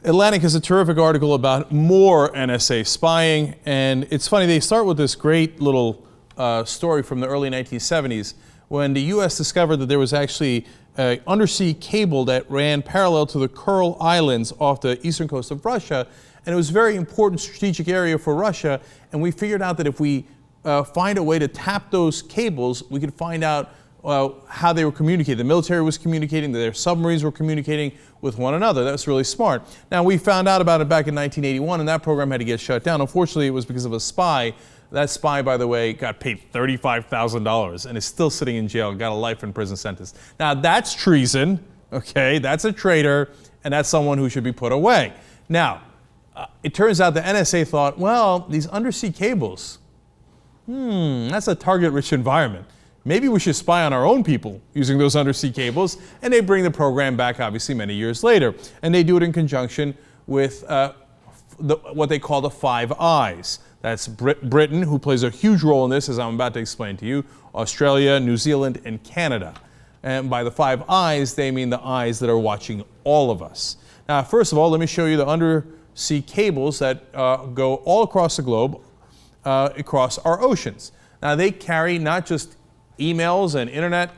Atlantic has a terrific article about more NSA spying, and it's funny, they start with this great little story from the early 1970s when the U.S. discovered that there was actually an undersea cable that ran parallel to the Kuril Islands off the eastern coast of Russia, and it was a very important strategic area for Russia, and we figured out that if we find a way to tap those cables, we could find out how they were communicating. The military was communicating, their submarines were communicating with one another. That's really smart. Now, we found out about it back in 1981, and that program had to get shut down. Unfortunately, it was because of a spy. That spy, by the way, got paid $35,000 and is still sitting in jail, got a life in prison sentence. Now, that's treason, okay? That's a traitor, and that's someone who should be put away. Now, it turns out the NSA thought, well, these undersea cables, that's a target-rich environment. Maybe we should spy on our own people using those undersea cables, and they bring the program back, obviously, many years later. And they do it in conjunction with what they call the Five Eyes. That's Britain, who plays a huge role in this, as I'm about to explain to you, Australia, New Zealand, and Canada. And by the Five Eyes, they mean the eyes that are watching all of us. Now, first of all, let me show you the undersea cables that go all across the globe, across our oceans. Now, they carry not just emails and internet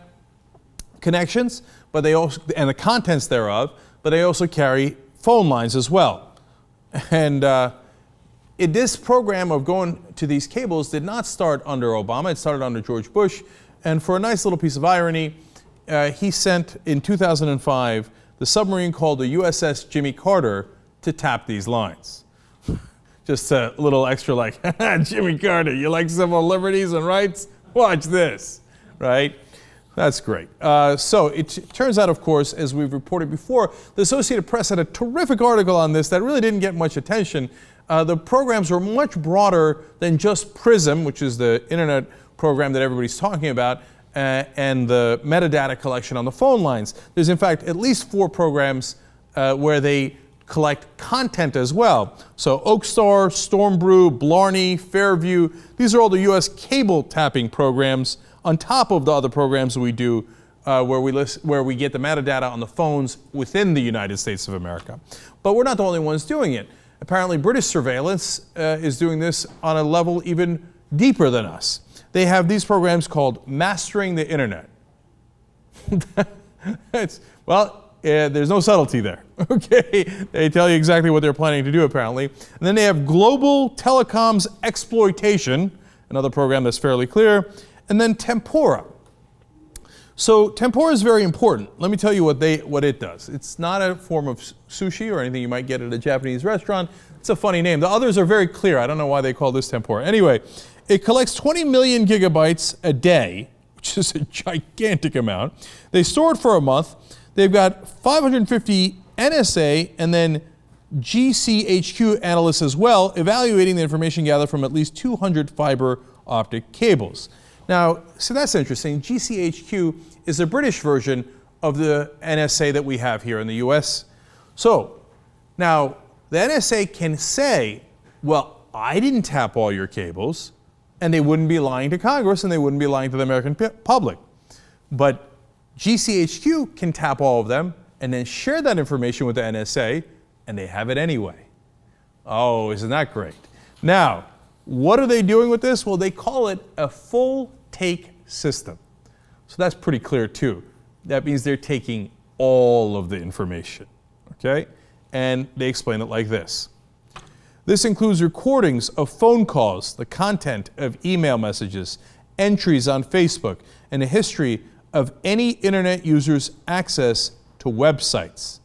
connections, but they also, and the contents thereof, but they also carry phone lines as well. And this program of going to these cables did not start under Obama. It started under George Bush. And for a nice little piece of irony, he sent in 2005 the submarine called the USS Jimmy Carter to tap these lines. Just a little extra like, Jimmy Carter, you like civil liberties and rights? Watch this. Right? That's great. So it turns out, of course, as we've reported before, the Associated Press had a terrific article on this that really didn't get much attention. The programs were much broader than just PRISM, which is the internet program that everybody's talking about, and the metadata collection on the phone lines. There's, in fact, at least 4 programs where they collect content as well. So Oakstar, Stormbrew, Blarney, Fairview, these are all the U.S. cable tapping programs on top of the other programs that we do where we get the metadata on the phones within the United States of America. But we're not the only ones doing it. Apparently, British surveillance is doing this on a level even deeper than us. They have these programs called Mastering the Internet. There's no subtlety there, okay? They tell you exactly what they're planning to do, apparently. And then they have Global Telecoms Exploitation, another program that's fairly clear, and then Tempora. So Tempora is very important. Let me tell you what it does. It's not a form of sushi or anything you might get at a Japanese restaurant. It's a funny name. The others are very clear. I don't know why they call this Tempora. Anyway, it collects 20 million gigabytes a day, which is a gigantic amount. They store it for a month. They've got 550 NSA and then GCHQ analysts as well, evaluating the information gathered from at least 200 fiber optic cables. Now, so that's interesting. GCHQ is the British version of the NSA that we have here in the US. So, now, the NSA can say, well, I didn't tap all your cables, and they wouldn't be lying to Congress, and they wouldn't be lying to the American public. But GCHQ can tap all of them, and then share that information with the NSA, and they have it anyway. Oh, isn't that great? Now, what are they doing with this? Well, they call it a full take system. So that's pretty clear too. That means they're taking all of the information, okay? And they explain it like this. This includes recordings of phone calls, the content of email messages, entries on Facebook, and a history of any internet user's access to websites,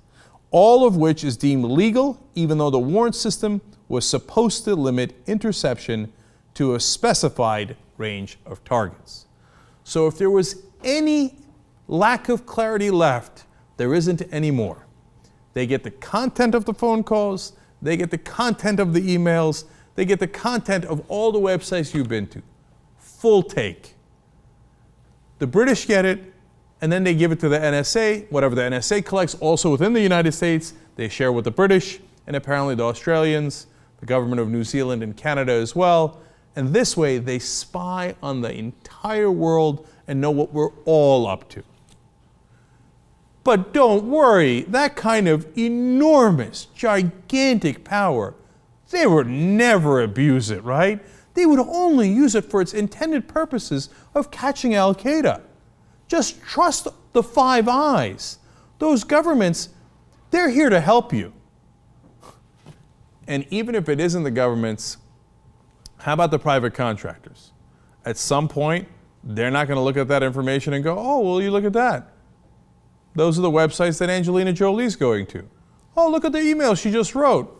all of which is deemed legal, even though the warrant system was supposed to limit interception to a specified range of targets. So if there was any lack of clarity left, there isn't anymore. They get the content of the phone calls, they get the content of the emails, they get the content of all the websites you've been to. Full take. The British get it, and then they give it to the NSA. Whatever the NSA collects also within the United States, they share with the British, and apparently the Australians, the government of New Zealand and Canada as well. And this way, they spy on the entire world and know what we're all up to. But don't worry, that kind of enormous, gigantic power, they would never abuse it, right? They would only use it for its intended purposes of catching Al-Qaeda. Just trust the Five Eyes. Those governments, they're here to help you. And even if it isn't the governments, how about the private contractors? At some point, they're not going to look at that information and go, oh, well, you look at that. Those are the websites that Angelina Jolie's going to. Oh, look at the email she just wrote.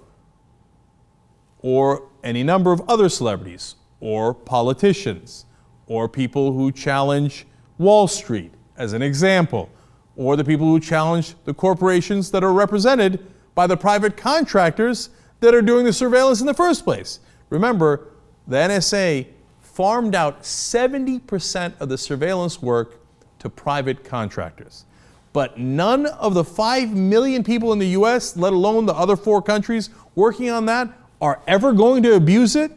Or any number of other celebrities, or politicians, or people who challenge Wall Street, as an example, or the people who challenge the corporations that are represented by the private contractors that are doing the surveillance in the first place. Remember, the NSA farmed out 70% of the surveillance work to private contractors. But none of the 5 million people in the US, let alone the other 4 countries working on that, are ever going to abuse it.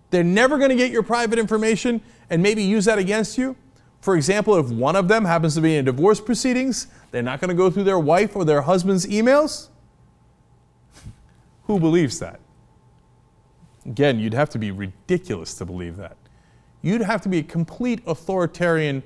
They're never going to get your private information and maybe use that against you. For example, if one of them happens to be in divorce proceedings, they're not going to go through their wife or their husband's emails. Who believes that? Again, you'd have to be ridiculous to believe that. You'd have to be a complete authoritarian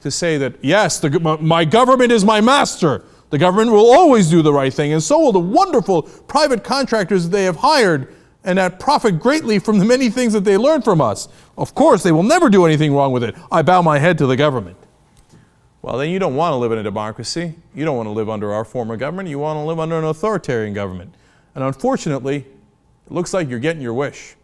to say that, yes, my government is my master. The government will always do the right thing, and so will the wonderful private contractors that they have hired and that profit greatly from the many things that they learn from us. Of course, they will never do anything wrong with it. I bow my head to the government. Well, then you don't want to live in a democracy. You don't want to live under our form of government. You want to live under an authoritarian government. And unfortunately, it looks like you're getting your wish.